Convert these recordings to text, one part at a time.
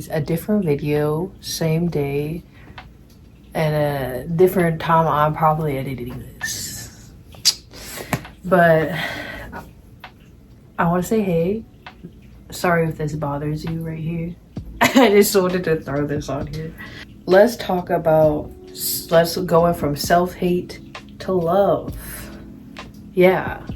is a different video, same day, and a different time I'm probably editing this. But I want to say hey. Sorry if this bothers you right here. I just wanted to throw this on here. Let's go from self-hate to love. Yeah.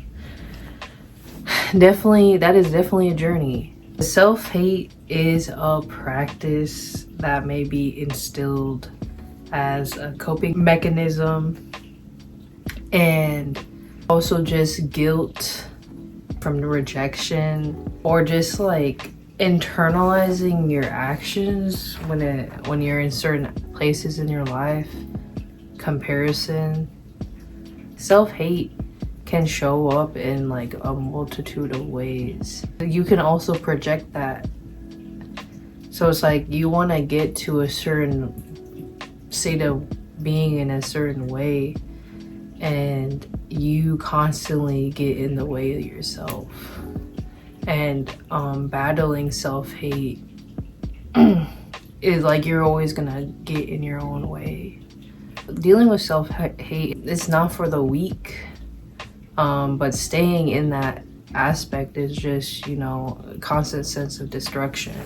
Definitely, that is definitely a journey. Self-hate is a practice that may be instilled as a coping mechanism, and also just guilt from the rejection, or just like internalizing your actions when you're in certain places in your life. Comparison. Self-hate can show up in like a multitude of ways. You can also project that. So it's like you want to get to a certain state of being in a certain way, and you constantly get in the way of yourself. And battling self-hate is like you're always gonna get in your own way. Dealing with self-hate is not for the weak, but staying in that aspect is just, you know, a constant sense of destruction.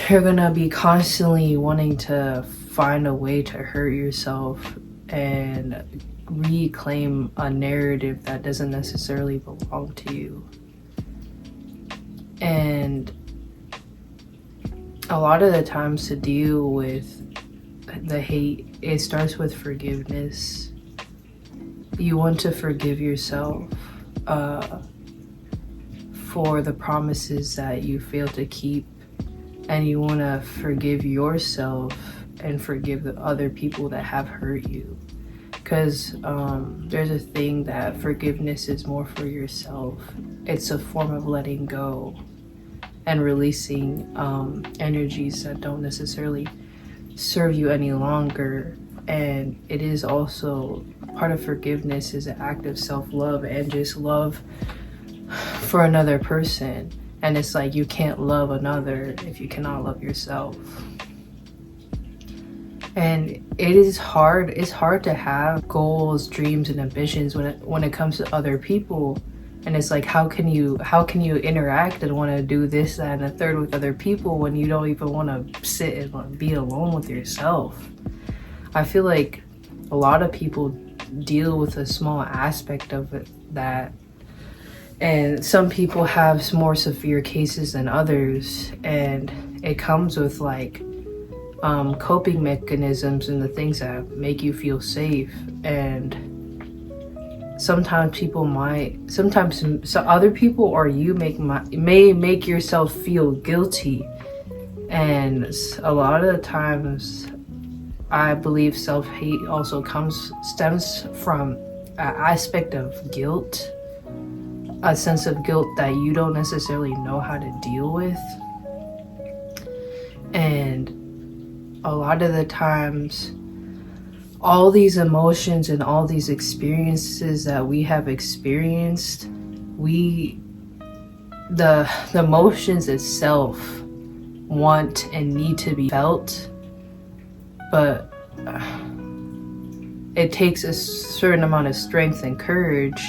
You're gonna be constantly wanting to find a way to hurt yourself and reclaim a narrative that doesn't necessarily belong to you. And a lot of the times, to deal with the hate, it starts with forgiveness. You want to forgive yourself for the promises that you failed to keep, and you want to forgive yourself and forgive the other people that have hurt you. Because there's a thing that forgiveness is more for yourself. It's a form of letting go and releasing energies that don't necessarily serve you any longer. And it is also part of forgiveness is an act of self-love and just love for another person. And it's like you can't love another if you cannot love yourself. And it is hard. It's hard to have goals, dreams, and ambitions when it comes to other people. And it's like, how can you interact and want to do this, that, and the third with other people when you don't even want to sit and be alone with yourself? I feel like a lot of people deal with a small aspect of it, that, and some people have more severe cases than others, and it comes with like coping mechanisms and the things that make you feel safe. And sometimes other people or you may make yourself feel guilty. And a lot of the times I believe self-hate also stems from an aspect of guilt, a sense of guilt that you don't necessarily know how to deal with. And a lot of the times, all these emotions and all these experiences that we have experienced, the emotions itself want and need to be felt, but it takes a certain amount of strength and courage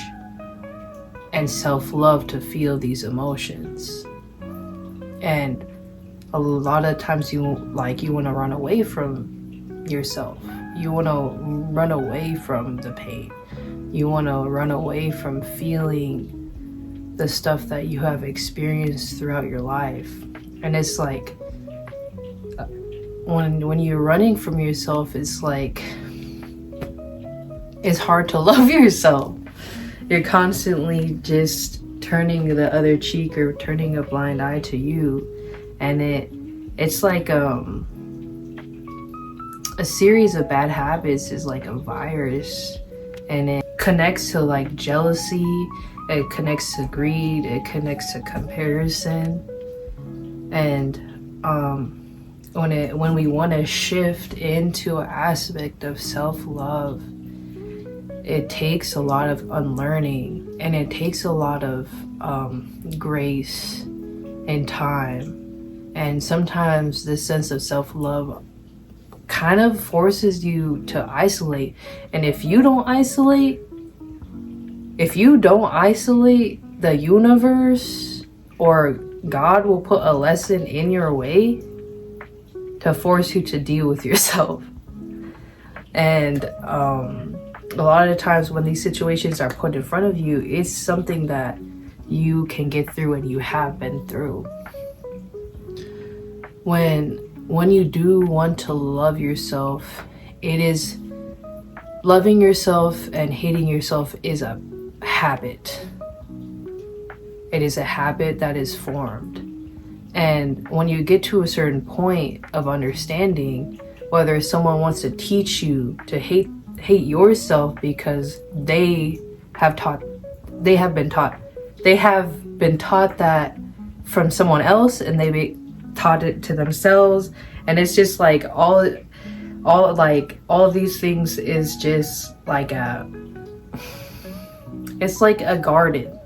and self-love to feel these emotions. And a lot of times you want to run away from yourself. You want to run away from the pain. You want to run away from feeling the stuff that you have experienced throughout your life. And it's like when you're running from yourself, it's like it's hard to love yourself. You're constantly just turning the other cheek or turning a blind eye to you. And it's like a series of bad habits is like a virus, and it connects to like jealousy, it connects to greed, it connects to comparison. And when we want to shift into an aspect of self-love, it takes a lot of unlearning, and it takes a lot of grace and time. And sometimes this sense of self-love kind of forces you to isolate. And if you don't isolate, the universe or God will put a lesson in your way to force you to deal with yourself. And a lot of times when these situations are put in front of you, it's something that you can get through and you have been through. When you do want to love yourself, it is loving yourself and hating yourself is a habit. It is a habit that is formed. And when you get to a certain point of understanding, whether someone wants to teach you to hate yourself because they have been taught that from someone else, and they taught it to themselves, and it's just like all of these things is just like it's like a garden.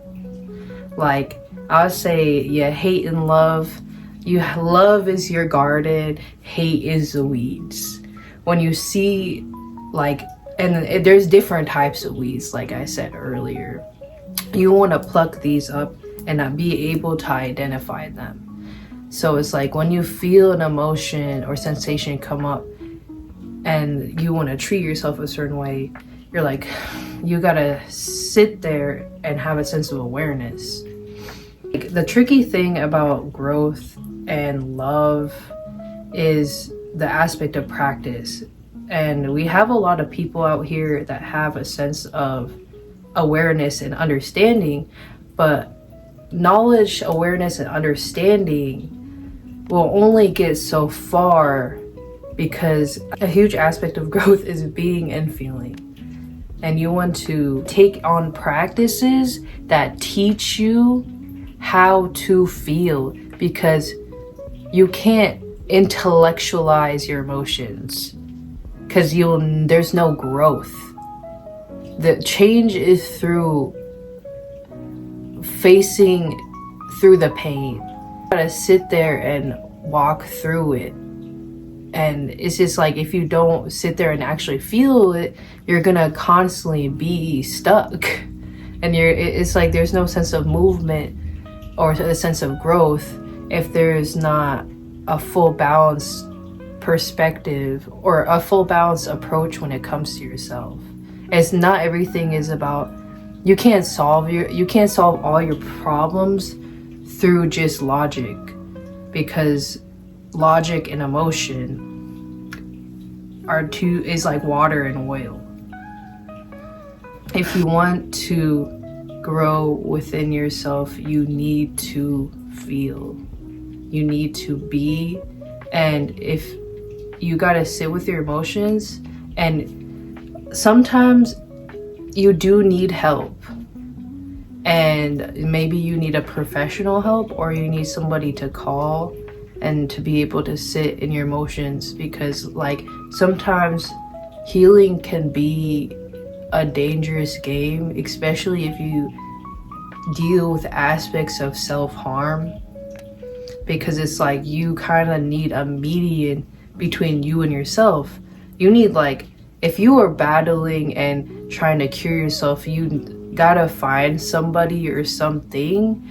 Like I would say, yeah, hate and love. Love is your garden, hate is the weeds. When you see and there's different types of weeds, like I said earlier. You want to pluck these up and not be able to identify them. So it's like when you feel an emotion or sensation come up and you want to treat yourself a certain way, you're like, you gotta sit there and have a sense of awareness. Like, the tricky thing about growth and love is the aspect of practice. And we have a lot of people out here that have a sense of awareness and understanding, but knowledge, awareness, and understanding will only get so far, because a huge aspect of growth is being and feeling. And you want to take on practices that teach you how to feel, because you can't intellectualize your emotions, because there's no growth. The change is through facing through the pain. You gotta sit there and walk through it. And it's just like, if you don't sit there and actually feel it, you're gonna constantly be stuck. And it's like there's no sense of movement or a sense of growth if there's not a full balanced perspective or a full balanced approach when it comes to yourself. It's not everything is about, you can't solve all your problems through just logic, because logic and emotion is like water and oil. If you want to grow within yourself, you need to feel. You need to be. And if you gotta sit with your emotions, and sometimes you do need help. And maybe you need a professional help, or you need somebody to call and to be able to sit in your emotions, because like sometimes healing can be a dangerous game, especially if you deal with aspects of self-harm, because it's like you kind of need a median between you and yourself. You need, like, if you are battling and trying to cure yourself, you gotta find somebody or something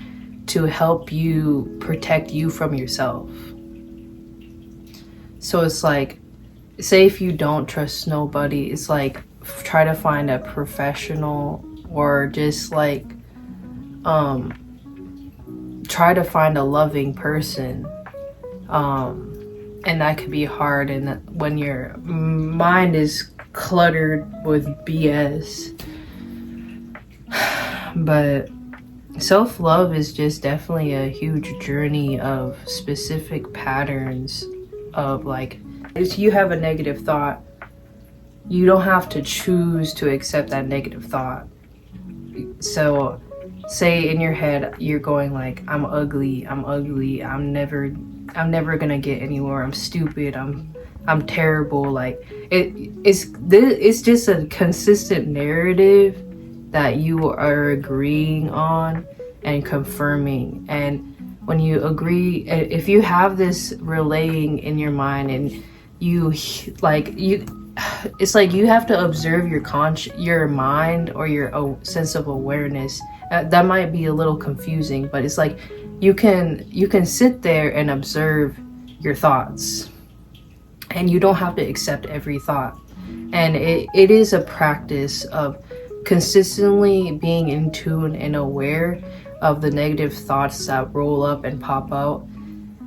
to help you protect you from yourself. So it's like, say if you don't trust nobody, it's like try to find a professional, or just like try to find a loving person. And that could be hard, and when your mind is cluttered with BS. But self-love is just definitely a huge journey of specific patterns of, like, if you have a negative thought, you don't have to choose to accept that negative thought. So say in your head you're going like, I'm ugly, I'm never gonna get anywhere, I'm stupid, I'm terrible. Like, it's just a consistent narrative that you are agreeing on and confirming. And when you agree, if you have this relaying in your mind and you it's like you have to observe your mind or your sense of awareness. That might be a little confusing, but it's like you can sit there and observe your thoughts, and you don't have to accept every thought. And it is a practice of consistently being in tune and aware of the negative thoughts that roll up and pop out.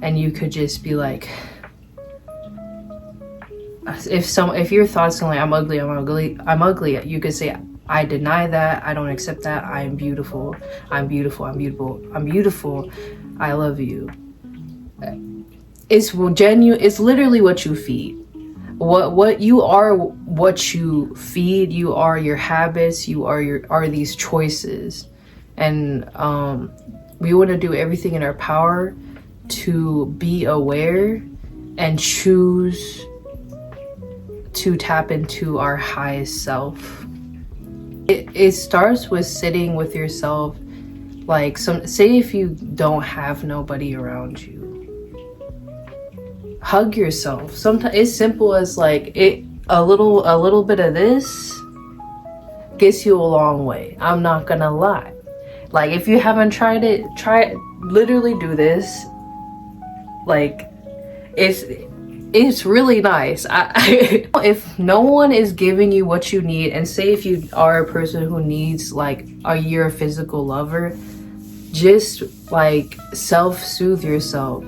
And you could just be like, if your thoughts are like, I'm ugly, you could say, I deny that, I don't accept that, I am beautiful, I'm beautiful, I'm beautiful, I'm beautiful, I love you. It's genuine. It's literally what you feed. What you are, what you feed. You are your habits. You are these choices, and we want to do everything in our power to be aware and choose to tap into our highest self. It starts with sitting with yourself. Like, say if you don't have nobody around you, hug yourself. Sometimes it's simple as like a little bit of this gets you a long way. I'm not gonna lie. Like, if you haven't tried it, try it. Literally do this. Like, it's really nice. If no one is giving you what you need, and say if you are a person who needs like you're a physical lover, just like self-soothe yourself.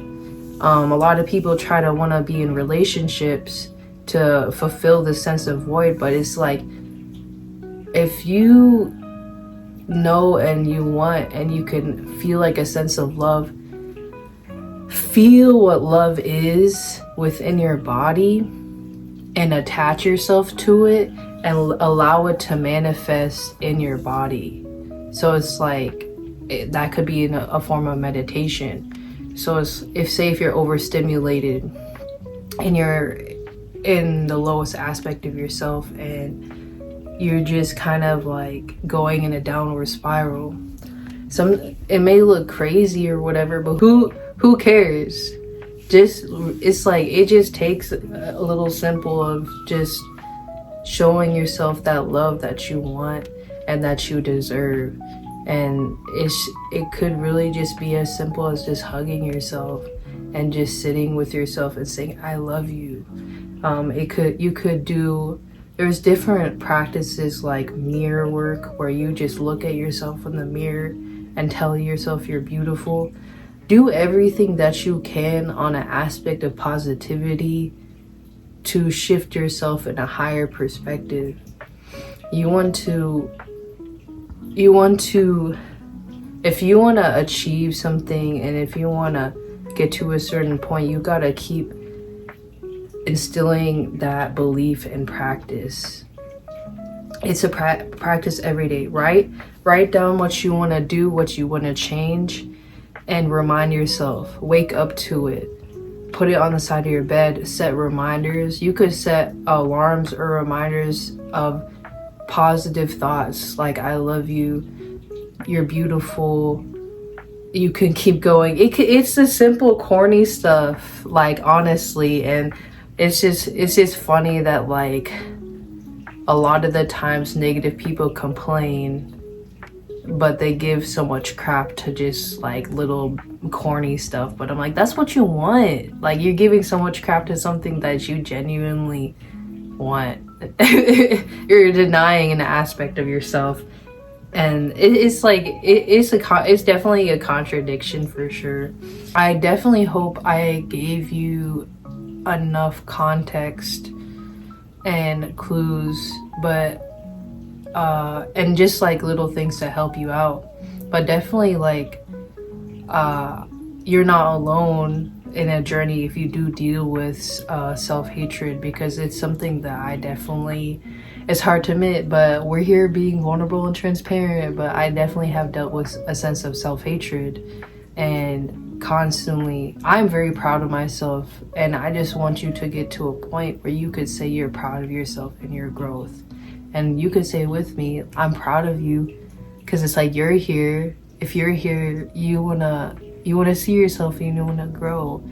A lot of people try to want to be in relationships to fulfill the sense of void, but it's like, if you know and you want and you can feel like a sense of love, feel what love is within your body and attach yourself to it and allow it to manifest in your body. So it's like, that could be a form of meditation. So if you're overstimulated and you're in the lowest aspect of yourself and you're just kind of like going in a downward spiral, it may look crazy or whatever, but who cares? It's like, it just takes a little simple of just showing yourself that love that you want and that you deserve. And it could really just be as simple as just hugging yourself and just sitting with yourself and saying, I love you. There's different practices like mirror work, where you just look at yourself in the mirror and tell yourself you're beautiful. Do everything that you can on an aspect of positivity to shift yourself in a higher perspective. You want to, if you want to achieve something and if you want to get to a certain point, you got to keep instilling that belief in practice. It's a practice every day. Write down what you want to do, what you want to change, and remind yourself. Wake up to it. Put it on the side of your bed. Set reminders. You could set alarms or reminders of positive thoughts like, I love you, you're beautiful. You can keep going. It's the simple corny stuff, like, honestly. And it's just funny that like a lot of the times negative people complain, but they give so much crap to just like little corny stuff. But I'm like, that's what you want. Like, you're giving so much crap to something that you genuinely want. You're denying an aspect of yourself, and it's definitely a contradiction for sure. I definitely hope I gave you enough context and clues, but and just like little things to help you out. But definitely, like, you're not alone in a journey if you do deal with self-hatred, because it's something that I definitely, it's hard to admit, but we're here being vulnerable and transparent. But I definitely have dealt with a sense of self-hatred, and constantly, I'm very proud of myself, and I just want you to get to a point where you could say you're proud of yourself and your growth. And you could say with me, I'm proud of you, because it's like, you're here. If you're here, you wanna You want to see yourself and you want to grow.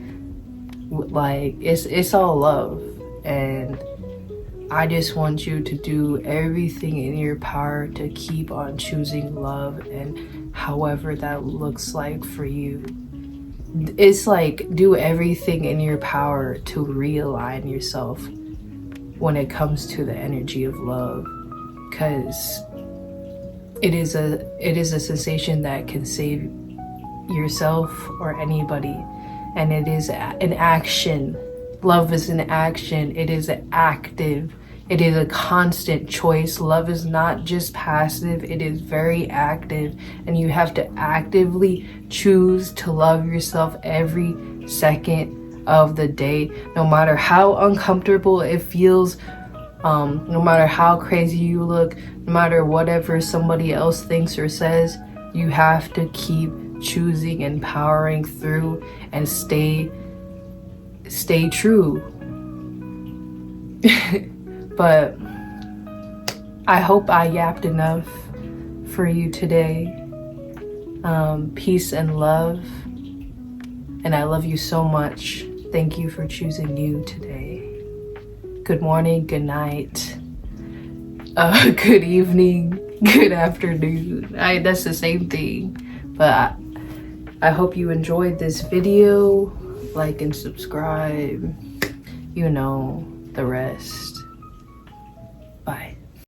Like, it's all love. And I just want you to do everything in your power to keep on choosing love, and however that looks like for you. It's like, do everything in your power to realign yourself when it comes to the energy of love, because it is a sensation that can save yourself or anybody. And it is an action. Love is an action. It is active. It is a constant choice. Love is not just passive, it is very active, and you have to actively choose to love yourself every second of the day, no matter how uncomfortable it feels, no matter how crazy you look, no matter whatever somebody else thinks or says. You have to keep choosing and powering through and stay true. But I hope I yapped enough for you today. Peace and love. And I love you so much. Thank you for choosing you today. Good morning, good night, good evening, good afternoon. That's the same thing. But I hope you enjoyed this video. Like and subscribe. You know the rest. Bye.